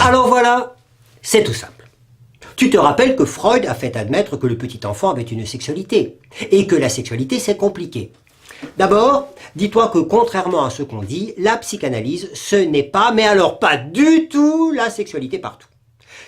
Alors voilà, c'est tout simple. Tu te rappelles que Freud a fait admettre que le petit enfant avait une sexualité, et que la sexualité c'est compliqué. D'abord, dis-toi que contrairement à ce qu'on dit, la psychanalyse, ce n'est pas, mais alors pas du tout, la sexualité partout.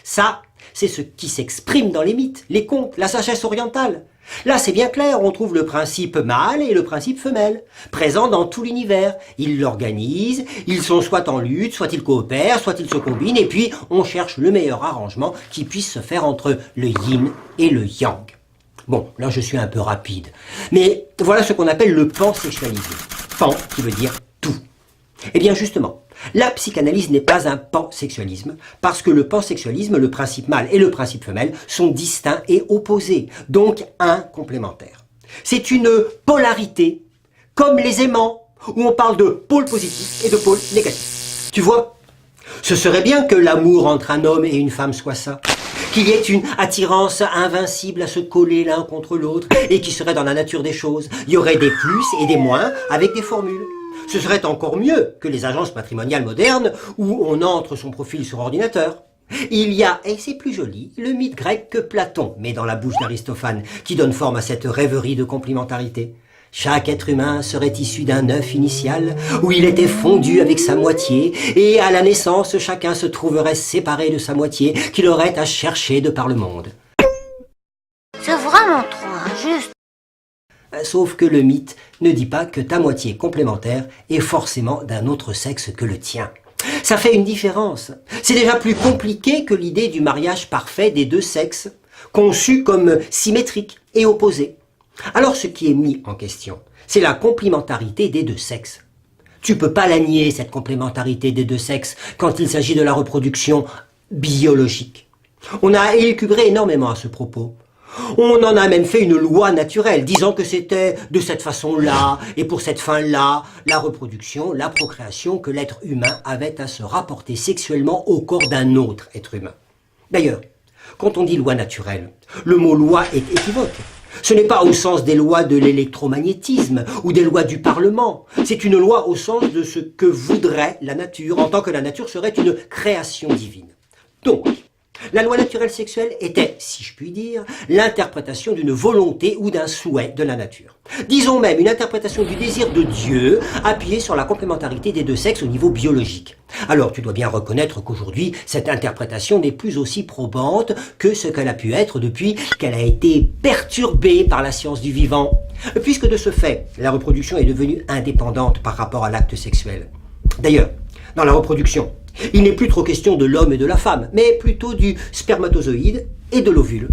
Ça, c'est ce qui s'exprime dans les mythes, les contes, la sagesse orientale. Là, c'est bien clair, on trouve le principe mâle et le principe femelle, présents dans tout l'univers. Ils l'organisent, ils sont soit en lutte, soit ils coopèrent, soit ils se combinent, et puis on cherche le meilleur arrangement qui puisse se faire entre le yin et le yang. Bon, là je suis un peu rapide, mais voilà ce qu'on appelle le pansexualisme. Pan qui veut dire tout. Eh bien justement, la psychanalyse n'est pas un pansexualisme, parce que le pansexualisme, le principe mâle et le principe femelle, sont distincts et opposés, donc incomplémentaires. C'est une polarité, comme les aimants, où on parle de pôle positif et de pôle négatif. Tu vois, ce serait bien que l'amour entre un homme et une femme soit ça. Qu'il y ait une attirance invincible à se coller l'un contre l'autre et qui serait dans la nature des choses. Il y aurait des plus et des moins avec des formules. Ce serait encore mieux que les agences matrimoniales modernes où on entre son profil sur ordinateur. Il y a, et c'est plus joli, le mythe grec que Platon met dans la bouche d'Aristophane qui donne forme à cette rêverie de complémentarité. Chaque être humain serait issu d'un œuf initial où il était fondu avec sa moitié et à la naissance chacun se trouverait séparé de sa moitié qu'il aurait à chercher de par le monde. C'est vraiment trop injuste. Sauf que le mythe ne dit pas que ta moitié complémentaire est forcément d'un autre sexe que le tien. Ça fait une différence. C'est déjà plus compliqué que l'idée du mariage parfait des deux sexes, conçu comme symétrique et opposé. Alors ce qui est mis en question, c'est la complémentarité des deux sexes. Tu peux pas la nier, cette complémentarité des deux sexes, quand il s'agit de la reproduction biologique. On a élucubré énormément à ce propos. On en a même fait une loi naturelle, disant que c'était de cette façon-là, et pour cette fin-là, la reproduction, la procréation, que l'être humain avait à se rapporter sexuellement au corps d'un autre être humain. D'ailleurs, quand on dit loi naturelle, le mot loi est équivoque. Ce n'est pas au sens des lois de l'électromagnétisme ou des lois du Parlement. C'est une loi au sens de ce que voudrait la nature, en tant que la nature serait une création divine. Donc, la loi naturelle sexuelle était, si je puis dire, l'interprétation d'une volonté ou d'un souhait de la nature. Disons même une interprétation du désir de Dieu appuyée sur la complémentarité des deux sexes au niveau biologique. Alors tu dois bien reconnaître qu'aujourd'hui, cette interprétation n'est plus aussi probante que ce qu'elle a pu être depuis qu'elle a été perturbée par la science du vivant. Puisque de ce fait, la reproduction est devenue indépendante par rapport à l'acte sexuel. D'ailleurs, dans la reproduction, il n'est plus trop question de l'homme et de la femme, mais plutôt du spermatozoïde et de l'ovule.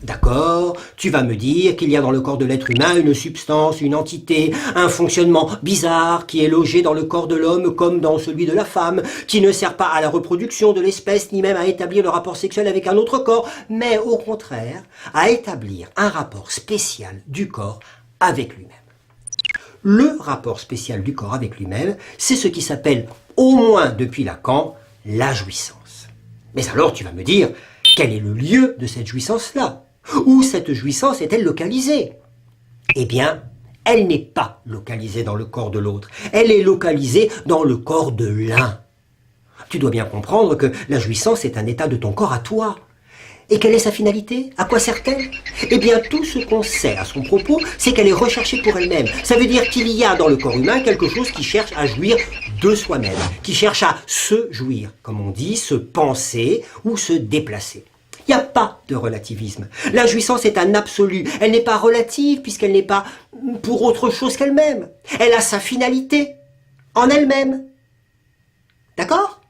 D'accord, tu vas me dire qu'il y a dans le corps de l'être humain une substance, une entité, un fonctionnement bizarre qui est logé dans le corps de l'homme comme dans celui de la femme, qui ne sert pas à la reproduction de l'espèce ni même à établir le rapport sexuel avec un autre corps, mais au contraire à établir un rapport spécial du corps avec lui-même. Le rapport spécial du corps avec lui-même, c'est ce qui s'appelle, au moins depuis Lacan, la jouissance. Mais alors tu vas me dire, quel est le lieu de cette jouissance-là? Où cette jouissance est-elle localisée? Eh bien, elle n'est pas localisée dans le corps de l'autre, elle est localisée dans le corps de l'un. Tu dois bien comprendre que la jouissance est un état de ton corps à toi. Et quelle est sa finalité? À quoi sert-elle? Eh bien, tout ce qu'on sait à son propos, c'est qu'elle est recherchée pour elle-même. Ça veut dire qu'il y a dans le corps humain quelque chose qui cherche à jouir de soi-même, qui cherche à se jouir, comme on dit, se penser ou se déplacer. Il n'y a pas de relativisme. La jouissance est un absolu. Elle n'est pas relative puisqu'elle n'est pas pour autre chose qu'elle-même. Elle a sa finalité en elle-même. D'accord ?